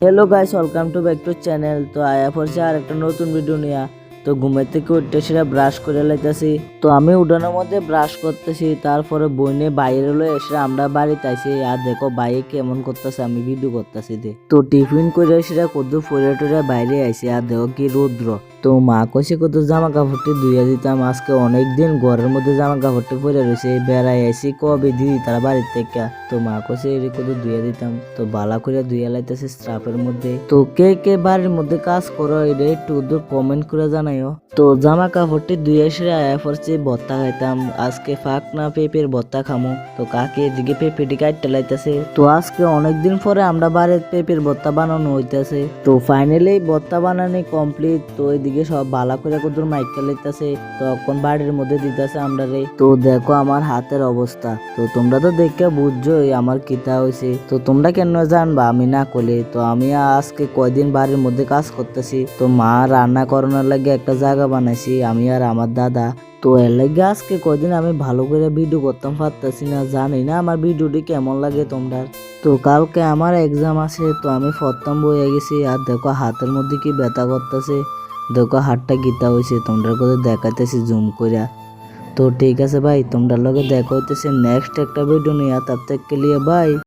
Hello guys, welcome to back to channel. তো আয়া পড়ছে আর একটা নতুন ভিডিও নিয়ে। তো ঘুমের থেকে উঠতে সেটা ব্রাশ করে লাইতেছি। তো আমি উঠানোর মধ্যে ব্রাশ করতেছি, তারপরে বইনে বাইরে লয়ে এসে আমরা বাড়িতে আইছি। আর দেখো বাইরে কেমন করতেছে, আমি ভিডিও করতেছি দে। তো টিফিন করে সেটা কত ফরে টরে বাইরে আইছি। আর দেখো কি রৌদ্র। তো মা কইছে কত জামা কাপড়টি ধুইয়া দিতাম, আজকে অনেকদিন ঘরের মধ্যে জামা কাপড়টি পরে রয়েছে। বেড়াই আইছি কবে দিদি তারা বাড়ির থেকে। তো মা কইছে এর কত ধুইয়া দিতাম। তো বালা করে ধুইয়া লাইতেছে স্ট্রাফের মধ্যে। তো কে কে বাড়ির মধ্যে কাজ করো এটা একটু কমেন্ট করে জানাইও। তো জামা কাপড়টি ধুয়ে এসে আয়া পড়ছে ভর্তা খাইতাম। আজকে ফাঁক না পেঁপের ভর্তা খামো। তো কাকে এদিকে পেঁপেটি কাটতে লাইতেছে। তো আজকে অনেকদিন পরে আমরা বাড়ির পেঁপের ভর্তা বানানো হইতেছে। তো ফাইনালি ভর্তা বানানো কমপ্লিট। তো এদিকে সব বালা করে কদুর মাইকা লাইতেছে। তো এখন বাড়ির মধ্যে দিতেছে আমরা রে। তো দেখো আমার হাতের অবস্থা। তো তোমরা তো দেখে বুঝছোই আমার কিতা হয়েছে। তো তোমরা কেন জানবা আমি না করলে। তো আমি আজকে কয়দিন বাড়ির মধ্যে কাজ করতেছি। তো মা রান্না করানোর লাগে একটা জায়গা বানাইছি আমি আর আমার দাদা। তো এর লাগে আজকে কয়দিন আমি ভালো করে ভিডিও করতাম পারতেছি না। জানি না আমার ভিডিওটি কেমন লাগে তোমরা। তো কালকে আমার এক্সাম আছে। তো আমি প্রথম বইয়ে গেছি। আর দেখো হাতের মধ্যে কি ব্যথা করতেছে। দেখো হাতটা গীতা হয়েছে, তোমরা করে দেখাইতেছি জুম করে। তো ঠিক আছে ভাই, তোমরা লগে দেখা হইতেছে নেক্সট একটা ভিডিও নিয়ে। তার থেকে লিয়ে বাই।